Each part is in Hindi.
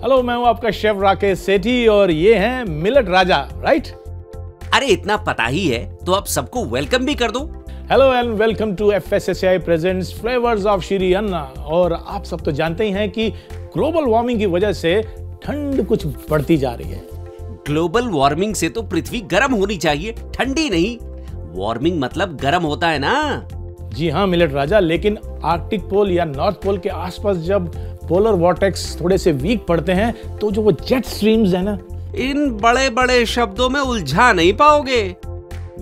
हेलो, मैं हूं आपका शेफ राकेश सेठी और ये हैं मिलेट राजा, राइट? अरे इतना पता ही है तो आप सबको वेलकम भी कर दो। Hello and welcome to FSSAI presents flavours of Shri Anna. और आप सब तो जानते ही हैं कि ग्लोबल वार्मिंग की वजह से ठंड कुछ बढ़ती जा रही है। ग्लोबल वार्मिंग से तो पृथ्वी गर्म होनी चाहिए, ठंडी नहीं। वार्मिंग मतलब गर्म होता है ना? जी हाँ मिलेट राजा, लेकिन आर्कटिक पोल या नॉर्थ पोल के आसपास जब पोलर वॉर्टेक्स थोड़े से वीक पड़ते हैं तो जो वो जेट स्ट्रीम्स है ना, इन बड़े बड़े शब्दों में उलझा नहीं पाओगे।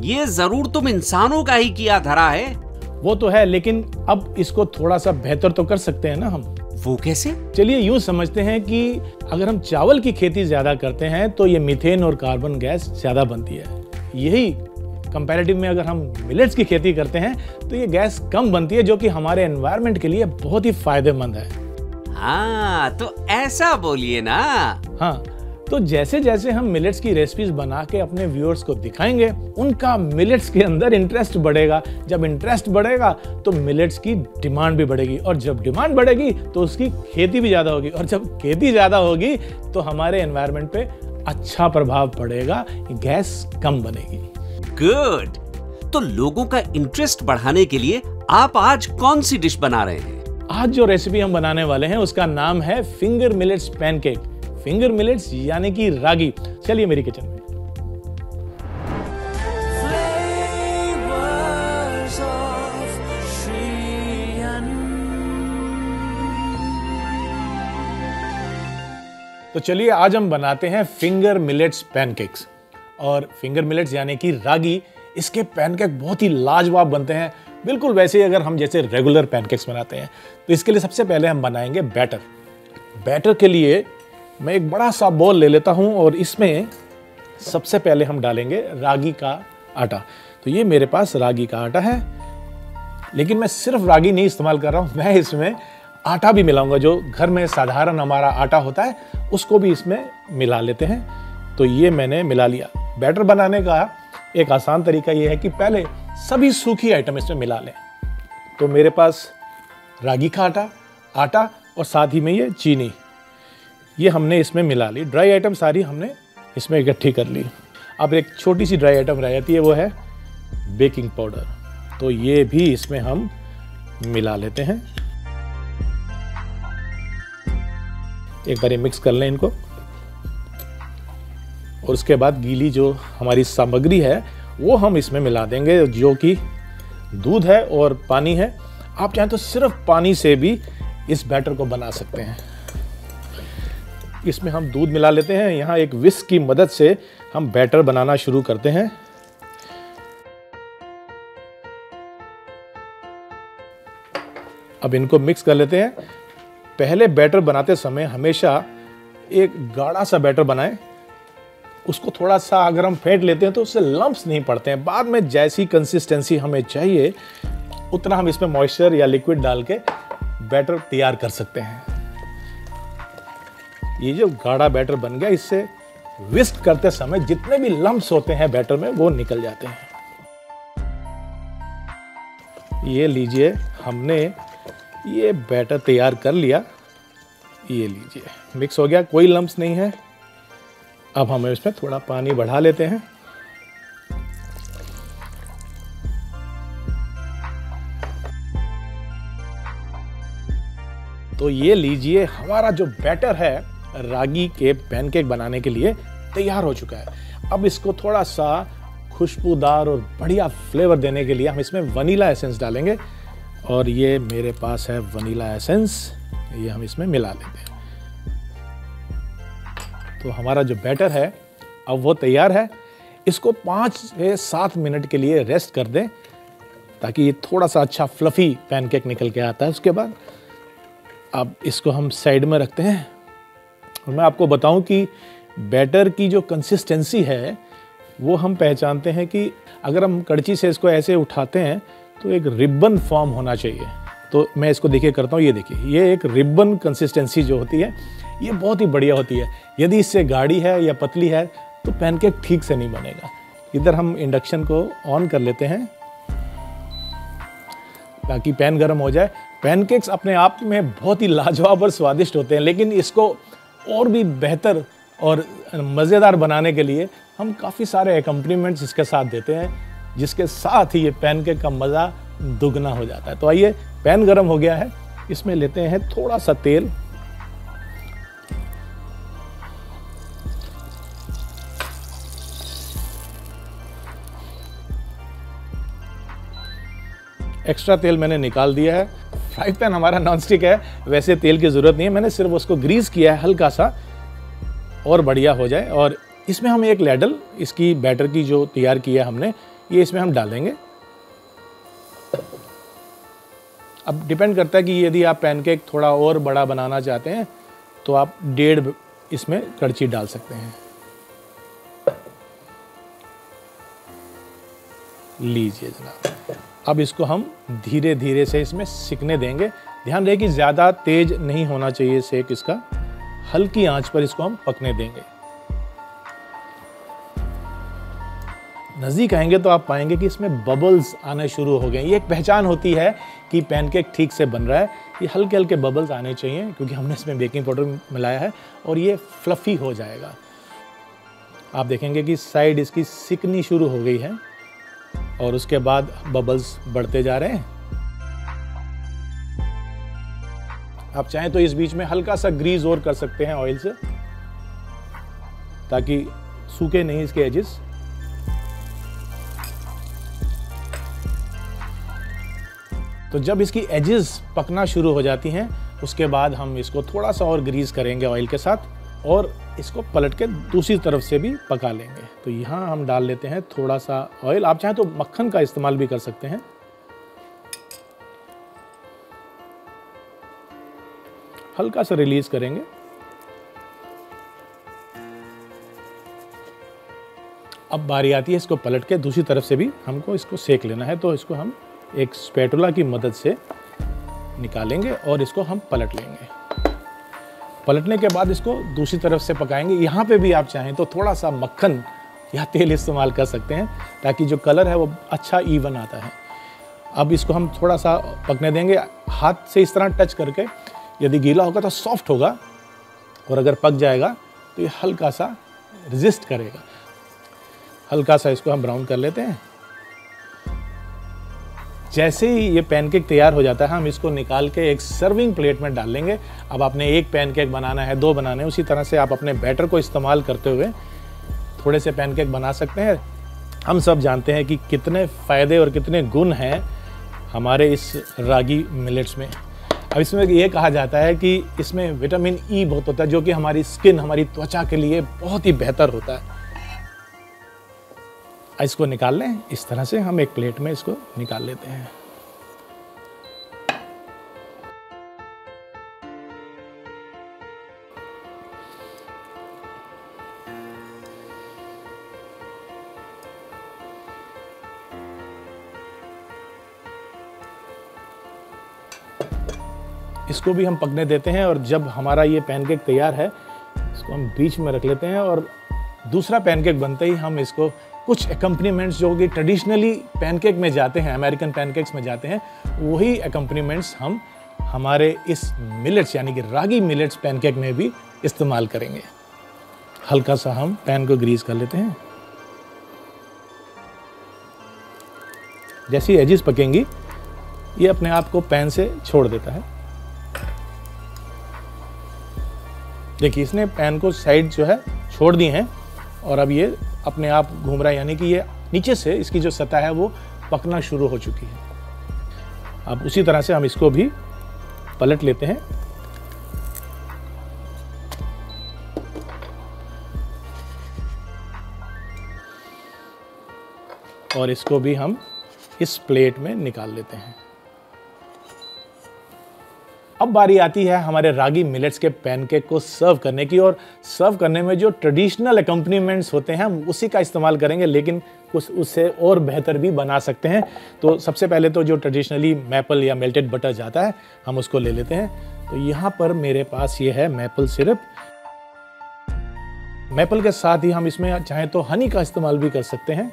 ये जरूर तुम इंसानों का ही किया धरा है। वो तो है, लेकिन अब इसको थोड़ा सा बेहतर तो कर सकते हैं ना हम। वो कैसे? चलिए यूं समझते हैं कि अगर हम चावल की खेती ज्यादा करते हैं तो ये मीथेन और कार्बन गैस ज्यादा बनती है। यही कंपैरेटिव में अगर हम मिलेट्स की खेती करते हैं तो ये गैस कम बनती है, जो कि हमारे एनवायरनमेंट के लिए बहुत ही फायदेमंद है। हाँ तो ऐसा बोलिए ना। हाँ, तो जैसे जैसे हम मिलेट्स की रेसिपीज बना के अपने व्यूअर्स को दिखाएंगे, उनका मिलेट्स के अंदर इंटरेस्ट बढ़ेगा। जब इंटरेस्ट बढ़ेगा तो मिलेट्स की डिमांड भी बढ़ेगी, और जब डिमांड बढ़ेगी तो उसकी खेती भी ज्यादा होगी, और जब खेती ज्यादा होगी तो हमारे एनवायरनमेंट पे अच्छा प्रभाव पड़ेगा, गैस कम बनेगी। गुड। तो लोगों का इंटरेस्ट बढ़ाने के लिए आप आज कौन सी डिश बना रहे हैं? आज जो रेसिपी हम बनाने वाले हैं उसका नाम है finger millets pancake. Finger millets यानी कि रागी। चलिए मेरी किचन में। तो चलिए आज हम बनाते हैं फिंगर मिलेट्स पैनकेक्स। और फिंगर मिलेट्स यानी कि रागी, इसके पैनकेक बहुत ही लाजवाब बनते हैं, बिल्कुल वैसे ही अगर हम जैसे रेगुलर पैनकेक्स बनाते हैं। तो इसके लिए सबसे पहले हम बनाएंगे बैटर। बैटर के लिए मैं एक बड़ा सा बोल ले लेता हूं और इसमें सबसे पहले हम डालेंगे रागी का आटा। तो ये मेरे पास रागी का आटा है, लेकिन मैं सिर्फ रागी नहीं इस्तेमाल कर रहा हूं, मैं इसमें आटा भी मिलाऊंगा। जो घर में साधारण हमारा आटा होता है उसको भी इसमें मिला लेते हैं। तो ये मैंने मिला लिया। बैटर बनाने का एक आसान तरीका ये है कि पहले सभी सूखी आइटम इसमें मिला लें। तो मेरे पास रागी का आटा और साथ ही में ये चीनी, ये हमने इसमें मिला ली। ड्राई आइटम सारी हमने इसमें इकट्ठी कर ली। अब एक छोटी सी ड्राई आइटम रह जाती है, वो है बेकिंग पाउडर। तो ये भी इसमें हम मिला लेते हैं। एक बार ये मिक्स कर लें इनको, और उसके बाद गीली जो हमारी सामग्री है वो हम इसमें मिला देंगे, जो कि दूध है और पानी है। आप चाहें तो सिर्फ पानी से भी इस बैटर को बना सकते हैं। इसमें हम दूध मिला लेते हैं। यहाँ एक विस्क की मदद से हम बैटर बनाना शुरू करते हैं। अब इनको मिक्स कर लेते हैं। पहले बैटर बनाते समय हमेशा एक गाढ़ा सा बैटर बनाएं। उसको थोड़ा सा अगर हम फेंट लेते हैं तो उससे लम्प्स नहीं पड़ते हैं। बाद में जैसी कंसिस्टेंसी हमें चाहिए उतना हम इसमें मॉइस्चर या लिक्विड डाल के बैटर तैयार कर सकते हैं। ये जो गाढ़ा बैटर बन गया, इससे विस्क करते समय जितने भी लम्प्स होते हैं बैटर में वो निकल जाते हैं। ये लीजिए, हमने ये बैटर तैयार कर लिया। ये लीजिए, मिक्स हो गया, कोई लम्प्स नहीं है। अब हम इसमें थोड़ा पानी बढ़ा लेते हैं। तो ये लीजिए, हमारा जो बैटर है रागी के पैनकेक बनाने के लिए तैयार हो चुका है। अब इसको थोड़ा सा खुशबूदार और बढ़िया फ्लेवर देने के लिए हम इसमें वनीला एसेंस डालेंगे। और ये मेरे पास है वनीला एसेंस, ये हम इसमें मिला लेते हैं। तो हमारा जो बैटर है अब वो तैयार है। इसको 5 से 7 मिनट के लिए रेस्ट कर दें ताकि ये थोड़ा सा अच्छा फ्लफी पैनकेक निकल के आता है। उसके बाद अब इसको हम साइड में रखते हैं। और मैं आपको बताऊं कि बैटर की जो कंसिस्टेंसी है वो हम पहचानते हैं कि अगर हम कड़ची से इसको ऐसे उठाते हैं तो एक रिबन फॉर्म होना चाहिए। तो मैं इसको देखिए करता हूँ, ये देखिए, ये एक रिबन कंसिस्टेंसी जो होती है ये बहुत ही बढ़िया होती है। यदि इससे गाढ़ी है या पतली है तो पैनकेक ठीक से नहीं बनेगा। इधर हम इंडक्शन को ऑन कर लेते हैं ताकि पैन गर्म हो जाए। पैनकेक्स अपने आप में बहुत ही लाजवाब और स्वादिष्ट होते हैं, लेकिन इसको और भी बेहतर और मज़ेदार बनाने के लिए हम काफ़ी सारे एकम्पनीमेंट्स इसके साथ देते हैं, जिसके साथ ही ये पैनकेक का मज़ा दुगना हो जाता है। तो आइए, पैन गरम हो गया है, इसमें लेते हैं थोड़ा सा तेल। एक्स्ट्रा तेल मैंने निकाल दिया है। फ्राई पैन हमारा नॉनस्टिक है, वैसे तेल की ज़रूरत नहीं है, मैंने सिर्फ उसको ग्रीस किया है हल्का सा और बढ़िया हो जाए। और इसमें हम एक लैडल इसकी बैटर की जो तैयार किया है हमने, ये इसमें हम डालेंगे। अब डिपेंड करता है कि यदि आप पैनकेक थोड़ा और बड़ा बनाना चाहते हैं तो आप 1.5 इसमें कड़छी डाल सकते हैं। लीजिए जनाब, अब इसको हम धीरे धीरे से इसमें सिकने देंगे। ध्यान रहे कि ज़्यादा तेज नहीं होना चाहिए सेक इसका, हल्की आंच पर इसको हम पकने देंगे। नज़दीक आएंगे तो आप पाएंगे कि इसमें बबल्स आने शुरू हो गए। ये एक पहचान होती है कि पैनकेक ठीक से बन रहा है। ये हल्के हल्के बबल्स आने चाहिए क्योंकि हमने इसमें बेकिंग पाउडर मिलाया है और ये फ्लफ़ी हो जाएगा। आप देखेंगे कि साइड इसकी सिकनी शुरू हो गई है और उसके बाद बबल्स बढ़ते जा रहे हैं। आप चाहें तो इस बीच में हल्का सा ग्रीस और कर सकते हैं ऑयल से, ताकि सूखे नहीं इसके एजेस। तो जब इसकी एजेस पकना शुरू हो जाती हैं, उसके बाद हम इसको थोड़ा सा और ग्रीस करेंगे ऑयल के साथ और इसको पलट के दूसरी तरफ से भी पका लेंगे। तो यहाँ हम डाल लेते हैं थोड़ा सा ऑयल। आप चाहें तो मक्खन का इस्तेमाल भी कर सकते हैं। हल्का सा रिलीज करेंगे। अब बारी आती है इसको पलट के दूसरी तरफ से भी हमको इसको सेक लेना है। तो इसको हम एक स्पैटुला की मदद से निकालेंगे और इसको हम पलट लेंगे। पलटने के बाद इसको दूसरी तरफ से पकाएंगे। यहाँ पे भी आप चाहें तो थोड़ा सा मक्खन या तेल इस्तेमाल कर सकते हैं ताकि जो कलर है वो अच्छा इवन आता है। अब इसको हम थोड़ा सा पकने देंगे, हाथ से इस तरह टच करके। यदि गीला होगा तो सॉफ्ट होगा और अगर पक जाएगा तो ये हल्का सा रेजिस्ट करेगा। हल्का सा इसको हम ब्राउन कर लेते हैं। जैसे ही ये पैनकेक तैयार हो जाता है, हम इसको निकाल के एक सर्विंग प्लेट में डाल लेंगे। अब आपने एक पैनकेक बनाना है, 2 बनाने हैं, उसी तरह से आप अपने बैटर को इस्तेमाल करते हुए थोड़े से पैनकेक बना सकते हैं। हम सब जानते हैं कि कितने फ़ायदे और कितने गुण हैं हमारे इस रागी मिलेट्स में। अब इसमें ये कहा जाता है कि इसमें विटामिन ई बहुत होता है, जो कि हमारी स्किन, हमारी त्वचा के लिए बहुत ही बेहतर होता है। इसको निकाल लें। इस तरह से हम एक प्लेट में इसको निकाल लेते हैं। इसको भी हम पकने देते हैं और जब हमारा ये पैनकेक तैयार है, इसको हम बीच में रख लेते हैं और दूसरा पैनकेक बनते ही हम इसको कुछ एकम्पनीमेंट्स जो कि ट्रेडिशनली पैनकेक में जाते हैं, अमेरिकन पैनकेक्स में जाते हैं, वही एकम्पनीमेंट्स हम हमारे इस मिलेट्स यानी कि रागी मिलेट्स पैनकेक में भी इस्तेमाल करेंगे। हल्का सा हम पैन को ग्रीस कर लेते हैं। जैसी एजेस पकेंगी, ये अपने आप को पैन से छोड़ देता है। देखिए, इसने पैन को साइड जो है छोड़ दी हैं और अब ये अपने आप घूम रहा है, यानी कि ये नीचे से इसकी जो सतह है वो पकना शुरू हो चुकी है। अब उसी तरह से हम इसको भी पलट लेते हैं। और इसको भी हम इस प्लेट में निकाल लेते हैं। अब बारी आती है हमारे रागी मिलेट्स के पैनकेक को सर्व करने की, और सर्व करने में जो ट्रेडिशनल एकम्पनीमेंट्स होते हैं हम उसी का इस्तेमाल करेंगे, लेकिन कुछ उससे और बेहतर भी बना सकते हैं। तो सबसे पहले तो जो ट्रेडिशनली मैपल या मेल्टेड बटर जाता है, हम उसको ले लेते हैं। तो यहाँ पर मेरे पास ये है मैपल सिरप। मैपल के साथ ही हम इसमें चाहें तो हनी का इस्तेमाल भी कर सकते हैं।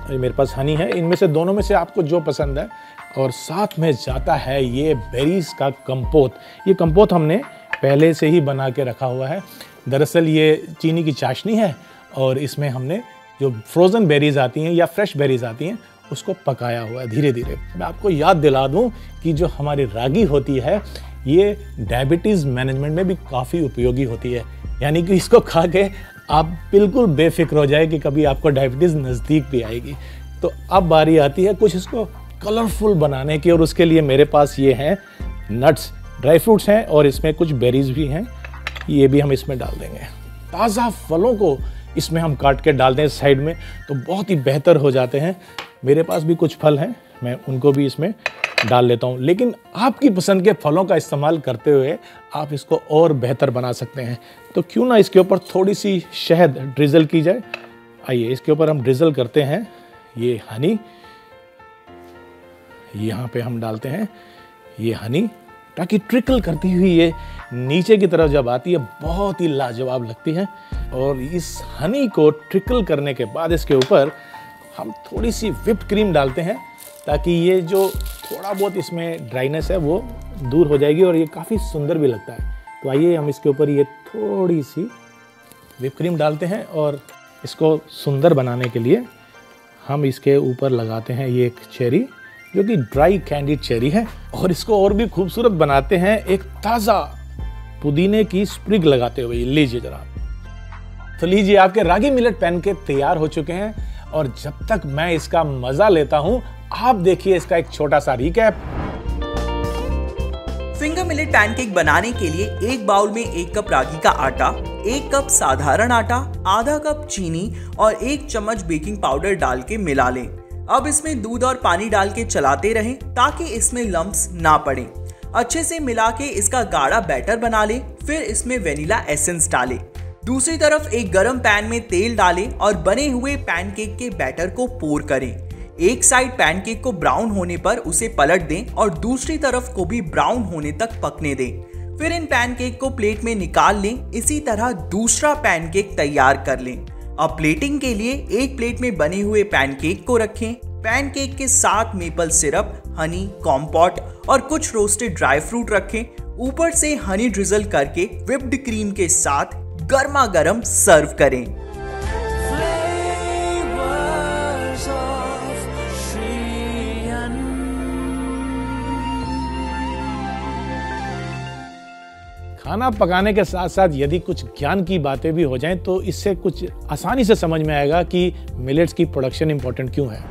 मेरे पास हनी है, इनमें से दोनों में से आपको जो पसंद है। और साथ में जाता है ये बेरीज का कंपोत। ये कंपोत हमने पहले से ही बना के रखा हुआ है। दरअसल ये चीनी की चाशनी है और इसमें हमने जो फ्रोज़न बेरीज़ आती हैं या फ्रेश बेरीज़ आती हैं उसको पकाया हुआ है धीरे धीरे। मैं आपको याद दिला दूं कि जो हमारी रागी होती है ये डायबिटीज़ मैनेजमेंट में भी काफ़ी उपयोगी होती है। यानी कि इसको खा के आप बिल्कुल बेफिक्र हो जाए कि कभी आपको डायबिटीज़ नज़दीक भी आएगी। तो अब बारी आती है कुछ इसको कलरफुल बनाने की, और उसके लिए मेरे पास ये हैं नट्स, ड्राई फ्रूट्स हैं और इसमें कुछ बेरीज भी हैं, ये भी हम इसमें डाल देंगे। ताज़ा फलों को इसमें हम काट के डाल दें साइड में तो बहुत ही बेहतर हो जाते हैं। मेरे पास भी कुछ फल हैं, मैं उनको भी इसमें डाल लेता हूँ, लेकिन आपकी पसंद के फलों का इस्तेमाल करते हुए आप इसको और बेहतर बना सकते हैं। तो क्यों ना इसके ऊपर थोड़ी सी शहद ड्रिजल की जाए। आइए इसके ऊपर हम ड्रिजल करते हैं ये हनी, यहाँ पे हम डालते हैं ये हनी, ताकि ट्रिकल करती हुई ये नीचे की तरफ जब आती है बहुत ही लाजवाब लगती है। और इस हनी को ट्रिकल करने के बाद इसके ऊपर हम थोड़ी सी व्हिप्ड क्रीम डालते हैं ताकि ये जो थोड़ा बहुत इसमें ड्राइनेस है वो दूर हो जाएगी और ये काफ़ी सुंदर भी लगता है। तो आइए हम इसके ऊपर ये थोड़ी सी व्हिप क्रीम डालते हैं और इसको सुंदर बनाने के लिए हम इसके ऊपर लगाते हैं ये एक चेरी जो कि ड्राई कैंडीड चेरी है, और इसको और भी खूबसूरत बनाते हैं एक ताज़ा पुदीने की स्प्रिग लगाते हुए। लीजिए जरा। तो लीजिए आपके रागी मिलेट पैनकेक तैयार हो चुके हैं, और जब तक मैं इसका मजा लेता हूं आप देखिए इसका एक छोटा सा रिकैप। फिंगर मिलेट पैनकेक बनाने के लिए एक बाउल में 1 कप रागी का आटा, 1 कप साधारण आटा, आधा कप चीनी और 1 चम्मच बेकिंग पाउडर डाल के मिला लें। अब इसमें दूध और पानी डाल के चलाते रहें ताकि इसमें लम्प्स ना पड़े। अच्छे से मिला के इसका गाढ़ा बैटर बना लें। फिर इसमें वेनिला एसेंस डालें। दूसरी तरफ एक गरम पैन में तेल डालें और बने हुए पैनकेक के बैटर को पोर करें। एक साइड पैनकेक को ब्राउन होने पर उसे पलट दें और दूसरी तरफ को भी ब्राउन होने तक पकने दें। फिर इन पैनकेक को प्लेट में निकाल लें। इसी तरह दूसरा पैनकेक तैयार कर लें। अब प्लेटिंग के लिए एक प्लेट में बने हुए पैनकेक को रखें। पैनकेक के साथ मेपल सिरप, हनी, कॉम्पोट और कुछ रोस्टेड ड्राई फ्रूट रखें। ऊपर से हनी ड्रिजल करके व्हिप्ड क्रीम के साथ गर्मा गर्म सर्व करें। खाना पकाने के साथ साथ यदि कुछ ज्ञान की बातें भी हो जाएं तो इससे कुछ आसानी से समझ में आएगा कि मिलेट्स की प्रोडक्शन इंपॉर्टेंट क्यों है।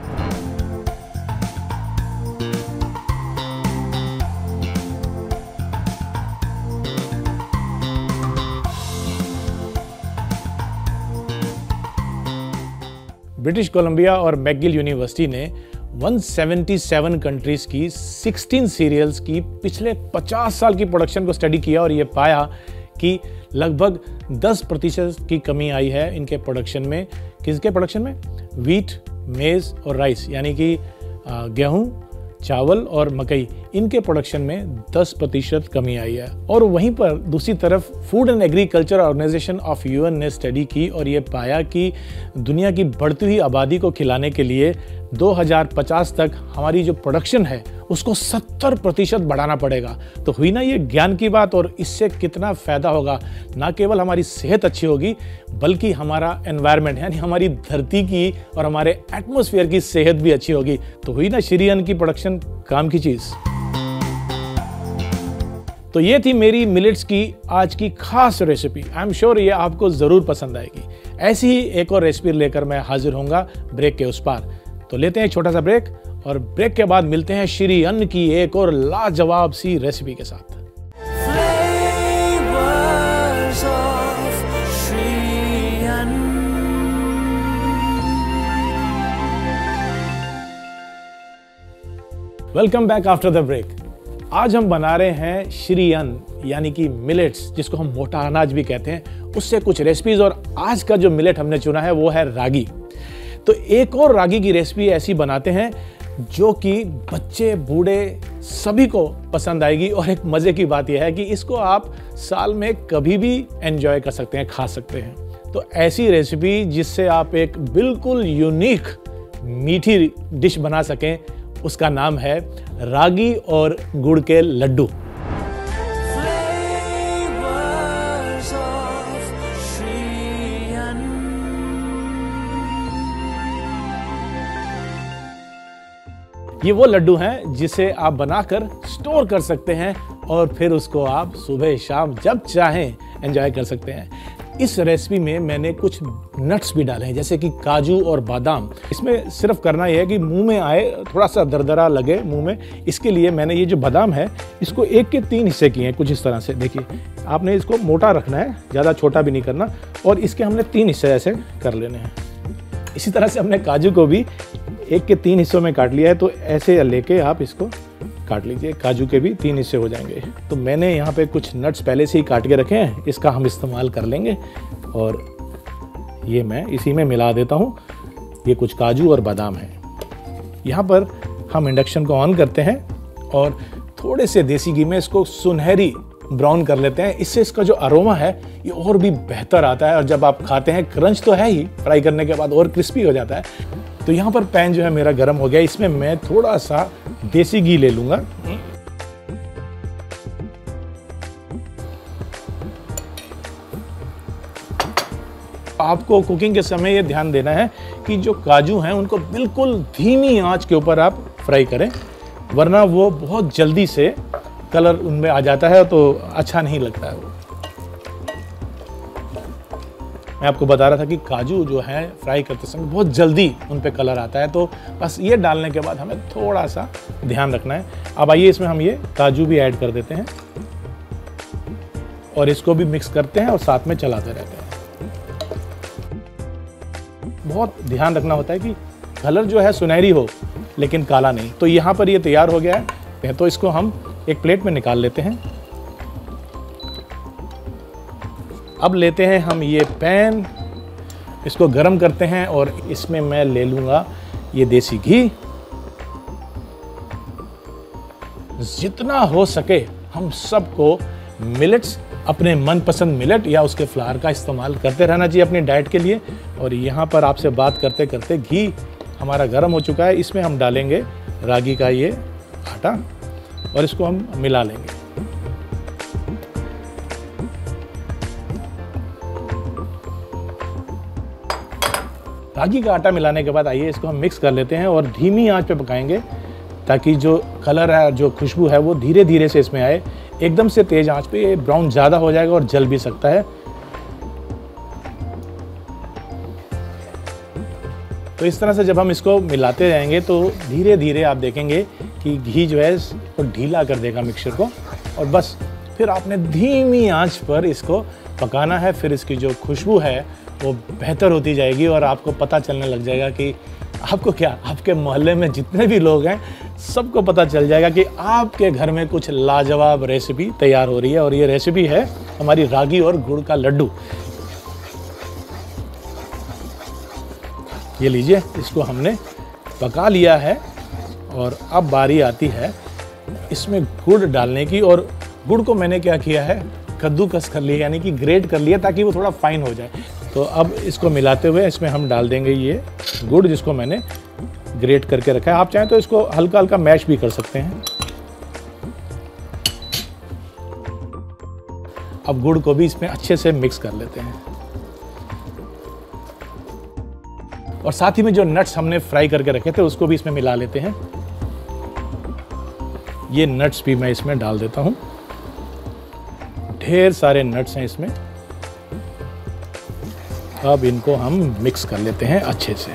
ब्रिटिश कोलंबिया और मैकगिल यूनिवर्सिटी ने 177 कंट्रीज की 16 सीरियल्स की पिछले 50 साल की प्रोडक्शन को स्टडी किया और ये पाया कि लगभग 10% की कमी आई है इनके प्रोडक्शन में। किसके प्रोडक्शन में? व्हीट, मेज़ और राइस, यानी कि गेहूं, चावल और मकई, इनके प्रोडक्शन में 10% कमी आई है। और वहीं पर दूसरी तरफ food and agriculture organisation of UN ने स्टडी की और ये पाया कि दुनिया की बढ़ती हुई आबादी को खिलाने के लिए 2050 तक हमारी जो प्रोडक्शन है उसको 70% बढ़ाना पड़ेगा। तो हुई ना ये ज्ञान की बात, और इससे कितना फ़ायदा होगा। ना केवल हमारी सेहत अच्छी होगी बल्कि हमारा एनवायरनमेंट यानी हमारी धरती की और हमारे एटमॉस्फेयर की सेहत भी अच्छी होगी। तो हुई ना श्री अन्न की प्रोडक्शन काम की चीज़। तो ये थी मेरी मिलेट्स की आज की खास रेसिपी। आई एम श्योर ये आपको ज़रूर पसंद आएगी। ऐसी ही एक और रेसिपी लेकर मैं हाजिर होऊंगा ब्रेक के उस पार। तो लेते हैं एक छोटा सा ब्रेक, और ब्रेक के बाद मिलते हैं श्री अन्न की एक और लाजवाब सी रेसिपी के साथ। Welcome back after the break. आज हम बना रहे हैं श्री अन्न यानी कि मिलेट्स, जिसको हम मोटा अनाज भी कहते हैं, उससे कुछ रेसिपीज। और आज का जो मिलेट हमने चुना है वो है रागी। तो एक और रागी की रेसिपी ऐसी बनाते हैं जो कि बच्चे बूढ़े सभी को पसंद आएगी। और एक मज़े की बात यह है कि इसको आप साल में कभी भी एंजॉय कर सकते हैं, खा सकते हैं। तो ऐसी रेसिपी जिससे आप एक बिल्कुल यूनिक मीठी डिश बना सकें, उसका नाम है रागी और गुड़ के लड्डू। ये वो लड्डू हैं जिसे आप बनाकर स्टोर कर सकते हैं और फिर उसको आप सुबह शाम जब चाहें एंजॉय कर सकते हैं। इस रेसिपी में मैंने कुछ नट्स भी डाले हैं, जैसे कि काजू और बादाम। इसमें सिर्फ करना यह है कि मुंह में आए, थोड़ा सा दरदरा लगे मुंह में। इसके लिए मैंने ये जो बादाम है इसको 1 के 3 हिस्से किए हैं, कुछ इस तरह से। देखिए, आपने इसको मोटा रखना है, ज़्यादा छोटा भी नहीं करना, और इसके हमने 3 हिस्से ऐसे कर लेने हैं। इसी तरह से हमने काजू को भी 1 के 3 हिस्सों में काट लिया है, तो ऐसे लेके आप इसको काट लीजिए। काजू के भी 3 हिस्से हो जाएंगे। तो मैंने यहाँ पे कुछ नट्स पहले से ही काट के रखे हैं, इसका हम इस्तेमाल कर लेंगे और ये मैं इसी में मिला देता हूँ। ये कुछ काजू और बादाम है। यहाँ पर हम इंडक्शन को ऑन करते हैं और थोड़े से देसी घी में इसको सुनहरी ब्राउन कर लेते हैं। इससे इसका जो अरोमा है ये और भी बेहतर आता है, और जब आप खाते हैं क्रंच तो है ही, फ्राई करने के बाद और क्रिस्पी हो जाता है। तो यहाँ पर पैन जो है मेरा गर्म हो गया, इसमें मैं थोड़ा सा देसी घी ले लूँगा। आपको कुकिंग के समय ये ध्यान देना है कि जो काजू हैं उनको बिल्कुल धीमी आंच के ऊपर आप फ्राई करें, वरना वो बहुत जल्दी से कलर उनमें आ जाता है तो अच्छा नहीं लगता है वो। मैं आपको बता रहा था कि काजू जो है फ्राई करते समय बहुत जल्दी उन पे कलर आता है, तो बस ये डालने के बाद हमें थोड़ा सा ध्यान रखना है। अब आइए इसमें हम ये काजू भी ऐड कर देते हैं और इसको भी मिक्स करते हैं और साथ में चलाते रहते हैं। बहुत ध्यान रखना होता है कि कलर जो है सुनहरी हो लेकिन काला नहीं। तो यहाँ पर ये तैयार हो गया है, तो इसको हम एक प्लेट में निकाल लेते हैं। अब लेते हैं हम ये पैन, इसको गरम करते हैं और इसमें मैं ले लूँगा ये देसी घी। जितना हो सके हम सबको मिलेट्स, अपने मनपसंद मिलेट या उसके फ्लावर का इस्तेमाल करते रहना चाहिए अपनी डाइट के लिए। और यहाँ पर आपसे बात करते करते घी हमारा गर्म हो चुका है, इसमें हम डालेंगे रागी का ये आटा और इसको हम मिला लेंगे। रागी का आटा मिलाने के बाद आइए इसको हम मिक्स कर लेते हैं और धीमी आंच पे पकाएंगे, ताकि जो कलर है, जो खुशबू है वो धीरे धीरे से इसमें आए। एकदम से तेज आंच पे ये ब्राउन ज़्यादा हो जाएगा और जल भी सकता है। तो इस तरह से जब हम इसको मिलाते जाएंगे तो धीरे धीरे आप देखेंगे कि घी जो है वो ढीला कर देगा मिक्सचर को, और बस फिर आपने धीमी आंच पर इसको पकाना है। फिर इसकी जो खुशबू है वो बेहतर होती जाएगी और आपको पता चलने लग जाएगा कि आपको क्या, आपके मोहल्ले में जितने भी लोग हैं सबको पता चल जाएगा कि आपके घर में कुछ लाजवाब रेसिपी तैयार हो रही है। और ये रेसिपी है हमारी रागी और गुड़ का लड्डू। ये लीजिए, इसको हमने पका लिया है और अब बारी आती है इसमें गुड़ डालने की। और गुड़ को मैंने क्या किया है, कद्दूकस कर लिया, यानी कि ग्रेट कर लिया ताकि वो थोड़ा फाइन हो जाए। तो अब इसको मिलाते हुए इसमें हम डाल देंगे ये गुड़ जिसको मैंने ग्रेट करके रखा है। आप चाहें तो इसको हल्का हल्का मैश भी कर सकते हैं। अब गुड़ को भी इसमें अच्छे से मिक्स कर लेते हैं और साथ ही में जो नट्स हमने फ्राई करके रखे थे उसको भी इसमें मिला लेते हैं। ये नट्स भी मैं इसमें डाल देता हूं। ढेर सारे नट्स हैं इसमें। अब इनको हम मिक्स कर लेते हैं अच्छे से।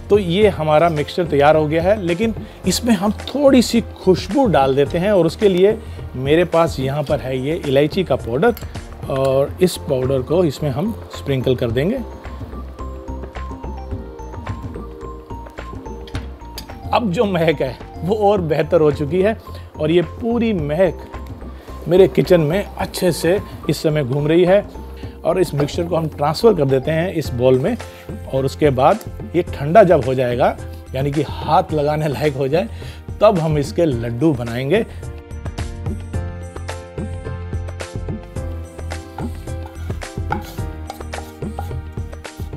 तो ये हमारा मिक्सचर तैयार हो गया है, लेकिन इसमें हम थोड़ी सी खुशबू डाल देते हैं और उसके लिए मेरे पास यहाँ पर है ये इलायची का पाउडर, और इस पाउडर को इसमें हम स्प्रिंकल कर देंगे। अब जो महक है वो और बेहतर हो चुकी है और ये पूरी महक मेरे किचन में अच्छे से इस समय घूम रही है। और इस मिक्सचर को हम ट्रांसफ़र कर देते हैं इस बॉल में, और उसके बाद ये ठंडा जब हो जाएगा, यानी कि हाथ लगाने लायक हो जाए, तब हम इसके लड्डू बनाएंगे।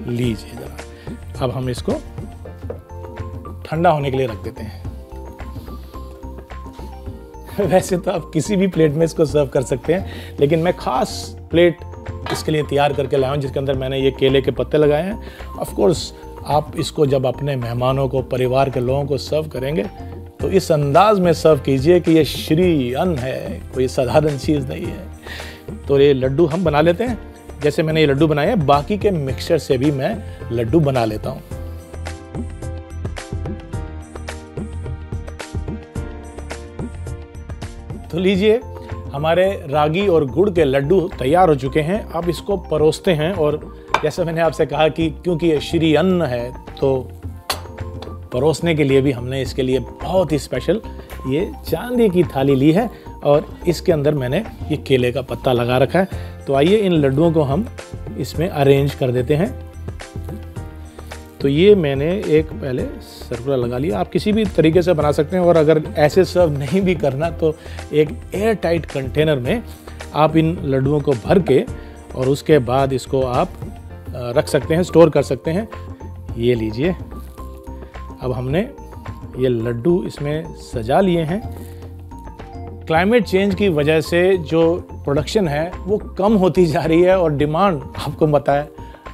लीजिए जरा, अब हम इसको ठंडा होने के लिए रख देते हैं। वैसे तो आप किसी भी प्लेट में इसको सर्व कर सकते हैं, लेकिन मैं खास प्लेट इसके लिए तैयार करके लाया हूँ जिसके अंदर मैंने ये केले के पत्ते लगाए हैं। ऑफ कोर्स आप इसको जब अपने मेहमानों को, परिवार के लोगों को सर्व करेंगे तो इस अंदाज में सर्व कीजिए कि ये श्री अन्न है, कोई साधारण चीज़ नहीं है। तो ये लड्डू हम बना लेते हैं। जैसे मैंने ये लड्डू बनाए हैं, बाकी के मिक्सचर से भी मैं लड्डू बना लेता हूँ। तो लीजिए, हमारे रागी और गुड़ के लड्डू तैयार हो चुके हैं। अब इसको परोसते हैं। और जैसे मैंने आपसे कहा कि क्योंकि ये श्री अन्न है तो परोसने के लिए भी हमने इसके लिए बहुत ही स्पेशल ये चांदी की थाली ली है और इसके अंदर मैंने ये केले का पत्ता लगा रखा है। तो आइए इन लड्डुओं को हम इसमें अरेंज कर देते हैं। तो ये मैंने एक पहले सर्कुलर लगा लिया। आप किसी भी तरीके से बना सकते हैं और अगर ऐसे सर्व नहीं भी करना तो एक एयर टाइट कंटेनर में आप इन लड्डुओं को भर के और उसके बाद इसको आप रख सकते हैं, स्टोर कर सकते हैं। ये लीजिए, अब हमने ये लड्डू इसमें सजा लिए हैं। क्लाइमेट चेंज की वजह से जो प्रोडक्शन है वो कम होती जा रही है और डिमांड आपको पता है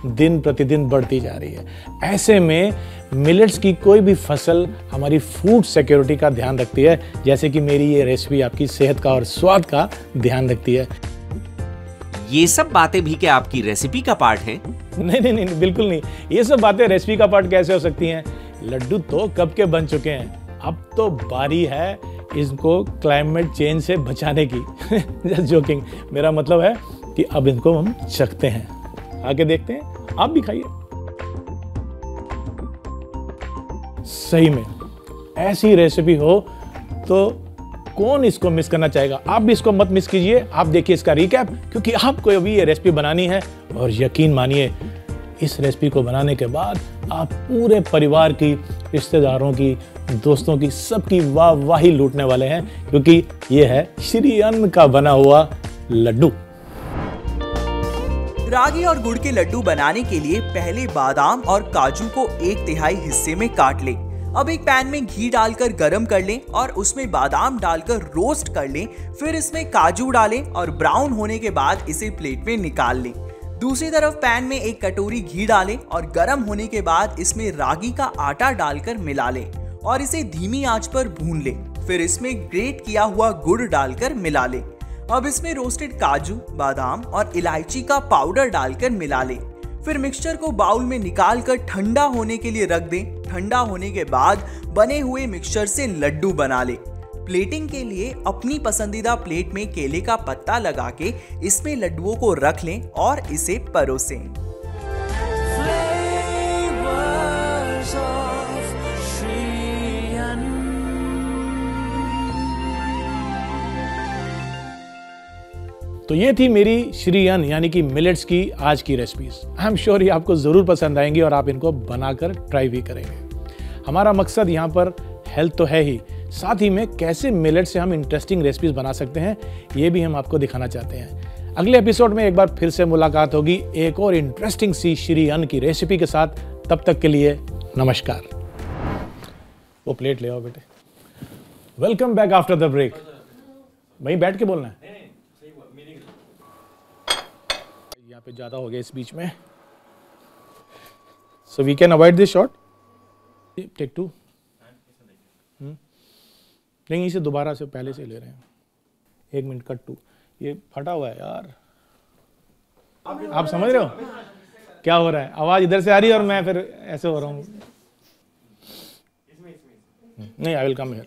दिन प्रतिदिन बढ़ती जा रही है। ऐसे में मिलेट्स की कोई भी फसल हमारी फूड सिक्योरिटी का ध्यान रखती है, जैसे कि मेरी ये रेसिपी आपकी सेहत का और स्वाद का ध्यान रखती है। ये सब बातें भी क्या आपकी रेसिपी का पार्ट है? नहीं, बिल्कुल नहीं। ये सब बातें रेसिपी का पार्ट कैसे हो सकती हैं? लड्डू तो कब के बन चुके हैं, अब तो बारी है इसको क्लाइमेट चेंज से बचाने की। जस्ट जोकिंग, मेरा मतलब है कि अब इनको हम चखते हैं। आके देखते हैं, आप भी खाइए। सही में ऐसी रेसिपी हो तो कौन इसको मिस करना चाहेगा? आप भी इसको मत मिस कीजिए। आप देखिए इसका रिकैप, क्योंकि आपको अभी ये रेसिपी बनानी है और यकीन मानिए इस रेसिपी को बनाने के बाद आप पूरे परिवार की, रिश्तेदारों की, दोस्तों की, सबकी वाहवाही लूटने वाले हैं, क्योंकि ये है श्री अन्न का बना हुआ लड्डू। रागी और गुड़ के लड्डू बनाने के लिए पहले बादाम और काजू को 1/3 हिस्से में काट लें। अब एक पैन में घी डालकर गरम कर लें और उसमें बादाम डालकर रोस्ट कर लें। फिर इसमें काजू डालें और ब्राउन होने के बाद इसे प्लेट में निकाल लें। दूसरी तरफ पैन में एक कटोरी घी डालें और गरम होने के बाद इसमें रागी का आटा डालकर मिला लें और इसे धीमी आंच पर भून लें। फिर इसमें ग्रेट किया हुआ गुड़ डालकर मिला लें। अब इसमें रोस्टेड काजू, बादाम और इलायची का पाउडर डालकर मिला लें। फिर मिक्सचर को बाउल में निकाल कर ठंडा होने के लिए रख दें। ठंडा होने के बाद बने हुए मिक्सचर से लड्डू बना लें। प्लेटिंग के लिए अपनी पसंदीदा प्लेट में केले का पत्ता लगा के इसमें लड्डुओं को रख लें और इसे परोसें। तो ये थी मेरी श्री अन्न यानी कि मिलेट्स की आज की रेसिपीज। आई एम श्योर ये आपको ज़रूर पसंद आएंगी और आप इनको बनाकर ट्राई भी करेंगे। हमारा मकसद यहाँ पर हेल्थ तो है ही, साथ ही में कैसे मिलेट से हम इंटरेस्टिंग रेसिपीज बना सकते हैं ये भी हम आपको दिखाना चाहते हैं। अगले एपिसोड में एक बार फिर से मुलाकात होगी एक और इंटरेस्टिंग सी श्री अन्न की रेसिपी के साथ। तब तक के लिए नमस्कार। वो प्लेट ले आओ बेटे। Welcome back after the break. वहीं बैठ के बोलना है, यहाँ पे ज़्यादा हो गया इस बीच में। So we can avoid this shot. Take 2। नहीं, इसे दोबारा से पहले से ले रहे हैं। 1 मिनट, कट 2। ये फटा हुआ है यार, आप समझ रहे हो क्या हो रहा है? आवाज इधर से आ रही है और मैं फिर ऐसे हो रहा हूँ। नहीं, आई विल कम हियर।